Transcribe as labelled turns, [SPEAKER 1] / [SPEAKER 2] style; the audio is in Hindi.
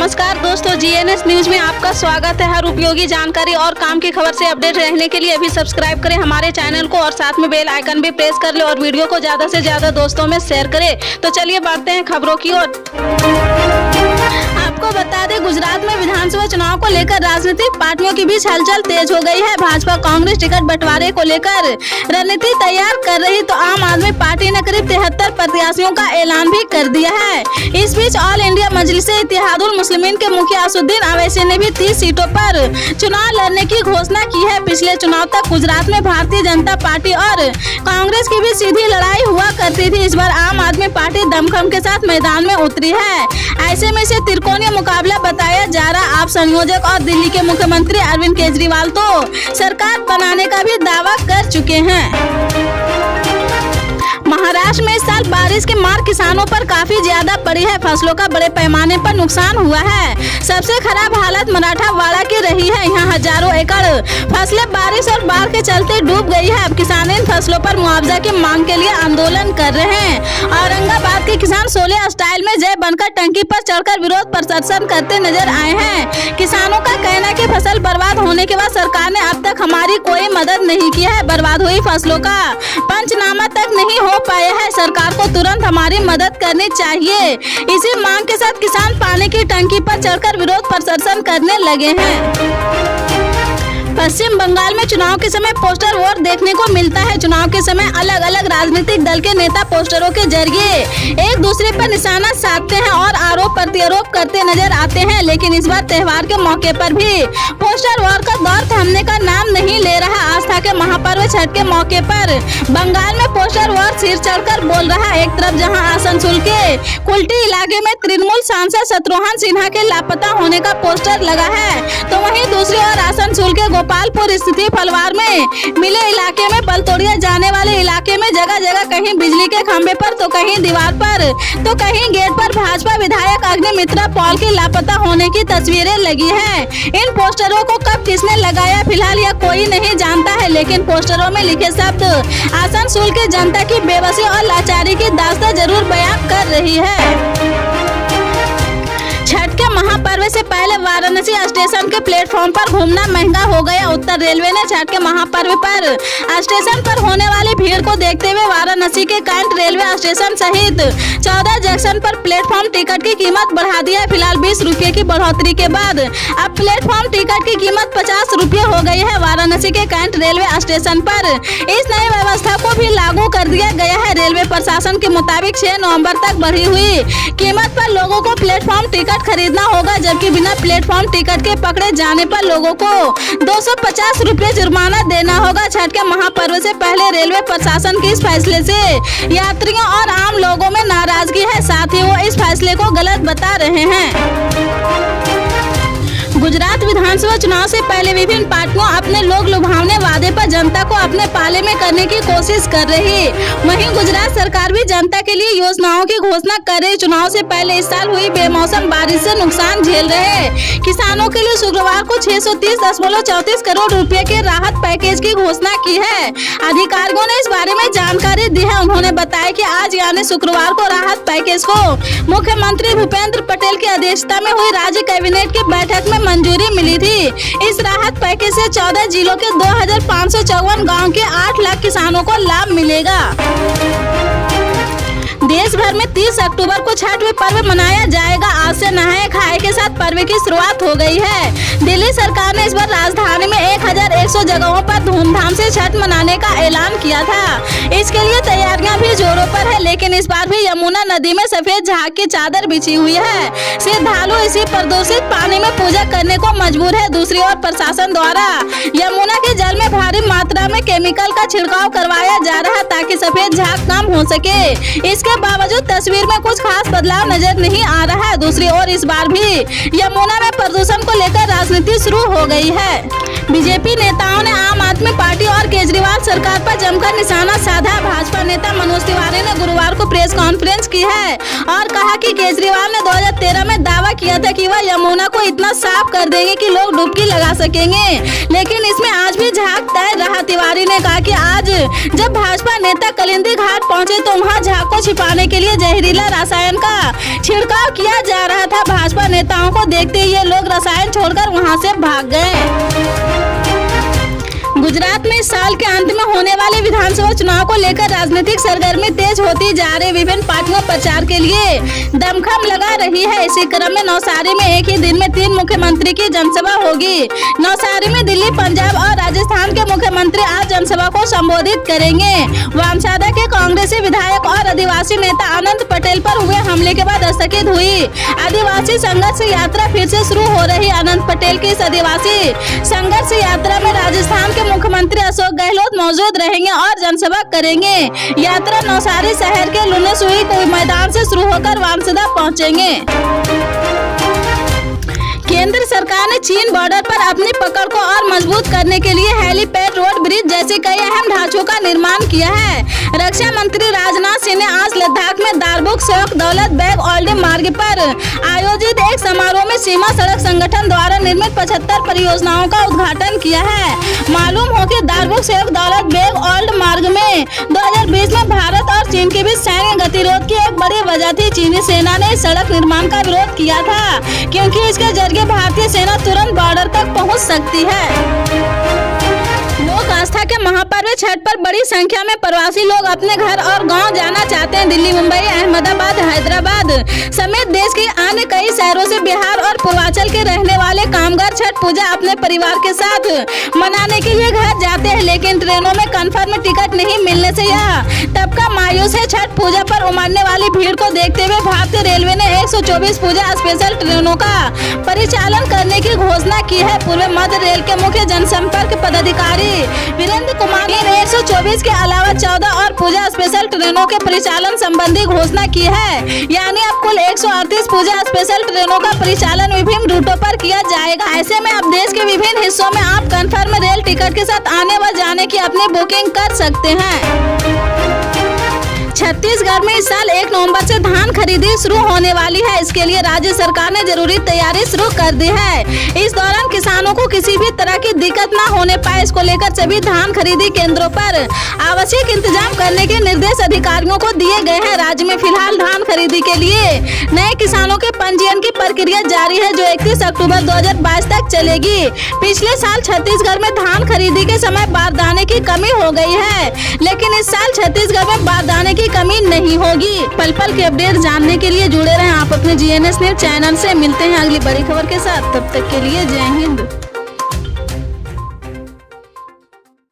[SPEAKER 1] नमस्कार दोस्तों, जीएनएस न्यूज में आपका स्वागत है। हर उपयोगी जानकारी और काम की खबर से अपडेट रहने के लिए अभी सब्सक्राइब करें हमारे चैनल को और साथ में बेल आइकन भी प्रेस कर ले और वीडियो को ज्यादा से ज्यादा दोस्तों में शेयर करें। तो चलिए बढ़ते हैं खबरों की ओर। आपको बता दें, गुजरात में विधानसभा चुनाव को लेकर राजनीतिक पार्टियों की बीच हलचल तेज हो गई है। भाजपा कांग्रेस टिकट बंटवारे को लेकर रणनीति तैयार कर रही तो आम आदमी पार्टी ने करीब 73 प्रत्याशियों का ऐलान भी कर दिया है। इस बीच ऑल इंडिया मजलिस-ए-इत्तेहादुल मुस्लिमीन के मुखिया असदुद्दीन अवैसी ने भी 30 सीटों पर चुनाव लड़ने की घोषणा की है। पिछले चुनाव तक गुजरात में भारतीय जनता पार्टी और कांग्रेस की भी सीधी लड़ाई हुआ करती थी। इस बार आम आदमी पार्टी दमखम के साथ मैदान में उतरी है। ऐसे में इसे त्रिकोणीय मुकाबला बताया जा रहा। आप संयोजक और दिल्ली के मुख्यमंत्री अरविंद केजरीवाल तो सरकार बनाने का भी दावा कर चुके हैं। महाराष्ट्र में इस साल बारिश की मार किसानों पर काफी ज्यादा पड़ी है। फसलों का बड़े पैमाने पर नुकसान हुआ है। सबसे खराब हालत मराठावाड़ा की रही है। यहाँ हजारों एकड़ फसलें बारिश और बाढ़ के चलते डूब गई है। अब किसान इन फसलों पर मुआवजा की मांग के लिए आंदोलन कर रहे हैं। औरंगाबाद के किसान 16 स्टाइल में जय बनकर टंकी पर चढ़कर विरोध प्रदर्शन करते नजर आए हैं। किसानों का कहना है कि फसल बर्बाद होने के बाद सरकार ने अब तक हमारी कोई मदद नहीं की है। बर्बाद हुई फसलों का पंचनामा तक नहीं हो पाया है। सरकार को तुरंत हमारी मदद करनी चाहिए। इसी मांग के साथ किसान पानी की टंकी पर चढ़कर विरोध प्रदर्शन करने लगे हैं। पश्चिम बंगाल में चुनाव के समय पोस्टर वोट देखने को मिलता है। चुनाव के समय अलग अलग राजनीतिक दल के नेता पोस्टरों के जरिए एक दूसरे पर निशाना साधते हैं और आरोप प्रत्यारोप करते नजर आते हैं। लेकिन इस बार त्योहार के मौके पर भी पोस्टर वॉर का दौर थमने का नाम नहीं ले रहा। आस्था के महापर्व छठ के मौके पर बंगाल में पोस्टर वॉर सिर चढ़कर बोल रहा। एक तरफ जहां आसनसोल के कुल्टी इलाके में तृणमूल सांसद शत्रुघ्न सिन्हा के लापता होने का पोस्टर लगा है, तो वहीं दूसरी ओर आसनसोल के गोपालपुर स्थित फलवार में मिले इलाके में बलतोड़िया जाने वाले इलाके में जगह जगह कहीं बिजली के खंभे पर तो कहीं दीवार पर तो कहीं गेट पर भाजपा विधायक अग्निमित्रा पॉल के लापता होने की तस्वीरें लगी हैं। इन पोस्टरों को कब किसने लगाया फिलहाल यह कोई नहीं जानता है, लेकिन पोस्टरों में लिखे शब्द आसनसोल की जनता की बेबसी और लाचारी की दास्तां जरूर बयां कर रही है। छठ के महापर्व से पहले वाराणसी स्टेशन के प्लेटफॉर्म पर घूमना महंगा हो गया। उत्तर रेलवे ने छठ के महापर्व पर स्टेशन पर होने वाली भीड़ को देखते हुए वाराणसी के कैंट रेलवे स्टेशन सहित 14 जंक्शन पर प्लेटफॉर्म टिकट की कीमत बढ़ा दी है। फिलहाल 20 रुपये की बढ़ोतरी के बाद अब प्लेटफॉर्म टिकट की कीमत 50 रुपये हो गई है। वाराणसी के कैंट रेलवे स्टेशन पर इस नई व्यवस्था को भी लागू कर दिया गया है। रेलवे प्रशासन के मुताबिक 6 नवम्बर तक बढ़ी हुई कीमत पर लोगों को प्लेटफॉर्म टिकट खरीदना होगा, जबकि बिना प्लेटफॉर्म टिकट के पकड़े जाने पर लोगों को 250 रुपये जुर्माना देना होगा। छठ के महापर्व से पहले रेलवे प्रशासन के इस फैसले से यात्रियों और आम लोगों में नाराजगी है। साथ ही वो इस फैसले को गलत बता रहे हैं। गुजरात विधानसभा चुनाव से पहले विभिन्न पार्टियां अपने लोग लुभावने वादे पर जनता को अपने पाले में करने की कोशिश कर रही। वहीं गुजरात सरकार भी जनता के लिए योजनाओं की घोषणा कर रही। चुनाव से पहले इस साल हुई बेमौसम बारिश से नुकसान झेल रहे किसानों के लिए शुक्रवार को 630.34 करोड़ रुपए के राहत पैकेज की घोषणा की है। अधिकारियों ने इस बारे में जानकारी दी है। उन्होंने बताया कि आज यानी शुक्रवार को राहत पैकेज को मुख्यमंत्री भूपेंद्र पटेल की अध्यक्षता में हुई राज्य कैबिनेट की बैठक में मंजूरी मिली थी। इस राहत पैकेज से 14 जिलों के 2554 गाँव के 8 लाख किसानों को लाभ मिलेगा। देश भर में 30 अक्टूबर को छठ पर्व मनाया जाएगा। आज से नहाए खाए के साथ पर्व की शुरुआत हो गई है। दिल्ली सरकार ने इस बार राजधानी में 1100 जगहों पर धूमधाम से छठ मनाने का ऐलान किया था। इसके लिए तैयारियां भी जोरों पर है, लेकिन इस बार भी यमुना नदी में सफेद झाग की चादर बिछी हुई है। श्रद्धालु इसी प्रदूषित पानी में पूजा करने को मजबूर है। दूसरी ओर प्रशासन द्वारा यमुना के जल में भारी मात्रा में केमिकल का छिड़काव करवाया जा रहा ताकि सफेद झाग कम हो सके। इसके बावजूद तस्वीर में कुछ खास बदलाव नजर नहीं आ रहा है। दूसरी ओर इस बार भी यमुना में प्रदूषण को लेकर राजनीति शुरू हो गई है। बीजेपी नेताओं ने आम आदमी पार्टी और केजरीवाल सरकार पर जमकर निशाना साधा। भाजपा नेता मनोज तिवारी ने गुरुवार को प्रेस कॉन्फ्रेंस की है और कहा कि केजरीवाल ने 2013 में दावा किया किया था कि वह यमुना को इतना साफ कर देंगे कि लोग डुबकी लगा सकेंगे, लेकिन इसमें आज भी झाग तय रहा। तिवारी ने कहा कि आज जब भाजपा नेता कलिंदी घाट पहुंचे तो वहां झाग को छिपाने के लिए जहरीला रसायन का छिड़काव किया जा रहा था। भाजपा नेताओं को देखते ही ये लोग रसायन छोड़कर वहां से भाग गए। गुजरात में इस साल के अंत में होने वाले विधानसभा चुनाव को लेकर राजनीतिक सरगर्मी तेज होती जा रही। विभिन्न पार्टियों प्रचार के लिए दमखम लगा रही है। इसी क्रम में नवसारी में एक ही दिन में 3 मुख्यमंत्री की जनसभा होगी। नवसारी में दिल्ली, पंजाब और राजस्थान के मुख्यमंत्री आज जनसभा को संबोधित करेंगे। वामसादा के कांग्रेसी विधायक और आदिवासी नेता अनंत पटेल पर हुए हमले के बाद स्थगित हुई आदिवासी संघर्ष यात्रा फिर से शुरू हो रही। अनंत पटेल की इस आदिवासी संघर्ष यात्रा में राजस्थान के मुख्यमंत्री अशोक गहलोत मौजूद रहेंगे और जनसभा करेंगे। यात्रा नवसारी शहर के लुनेसुई मैदान से शुरू होकर वामसदा पहुंचेंगे। केंद्र सरकार ने चीन बॉर्डर पर अपनी पकड़ को और मजबूत करने के लिए हेलीपैड, रोड, ब्रिज जैसे कई अहम ढांचों का निर्माण किया है। रक्षा मंत्री राजनाथ सिंह ने आज लद्दाख में दारबुक शेख दौलत बेग ओल्डी मार्ग पर आयोजित एक समारोह में सीमा सड़क संगठन द्वारा निर्मित 75 परियोजनाओं का उद्घाटन किया है। मालूम हो कि दारबुक शेख दौलत बेग ओल्ड मार्ग में 2020 में भारत और चीन के बीच सैन्य गतिरोध की एक बड़ी वजह थी। चीनी सेना ने इस सड़क निर्माण का विरोध किया था क्योंकि इसके जरिए भारतीय सेना तुरंत बॉर्डर तक पहुंच सकती है। लोक आस्था के महापर्व छठ पर बड़ी संख्या में प्रवासी लोग अपने घर और गांव जाना चाहते हैं। दिल्ली, मुंबई, अहमदाबाद, हैदराबाद समेत देश के अन्य कई शहरों से बिहार और पूर्वांचल के रहने वाले कामगार छठ पूजा अपने परिवार के साथ मनाने के लिए घर जाते हैं, लेकिन ट्रेनों में कंफर्म टिकट नहीं मिलने से यह तबका मायूस है। छठ पूजा पर उमड़ने वाली भीड़ को देखते हुए भारतीय रेलवे ने 124 पूजा स्पेशल ट्रेनों का परिचालन करने की घोषणा की है। पूर्व मध्य रेल के मुख्य जनसंपर्क पदाधिकारी वीरेंद्र कुमार ने 124 के अलावा 14 और पूजा स्पेशल ट्रेनों के परिचालन संबंधी घोषणा की है। यानी अब कुल 138 पूजा स्पेशल ट्रेनों का परिचालन विभिन्न रूटों पर किया जाएगा। ऐसे में अब देश के विभिन्न हिस्सों में आप कंफर्म रेल टिकट के साथ आने व जाने की अपनी बुकिंग कर सकते हैं। छत्तीसगढ़ में इस साल 1 नवंबर से धान खरीदी शुरू होने वाली है। इसके लिए राज्य सरकार ने जरूरी तैयारी शुरू कर दी है। इस दौरान किसानों को किसी भी तरह की दिक्कत न होने पाए, इसको लेकर सभी धान खरीदी केंद्रों पर आवश्यक इंतजाम करने के निर्देश अधिकारियों को दिए गए हैं। राज्य में फिलहाल धान खरीदी के लिए नए किसानों के पंजीयन की प्रक्रिया जारी है, जो 31 अक्टूबर 2022 तक चलेगी। पिछले साल छत्तीसगढ़ में धान खरीदी के समय बारदाने की कमी हो गई है, लेकिन इस साल छत्तीसगढ़ में बारदाने की कमी नहीं होगी। पल पल के अपडेट जानने के लिए जुड़े रहें आप अपने GNS न्यूज चैनल से। मिलते हैं अगली बड़ी खबर के साथ, तब तक के लिए जय हिंद।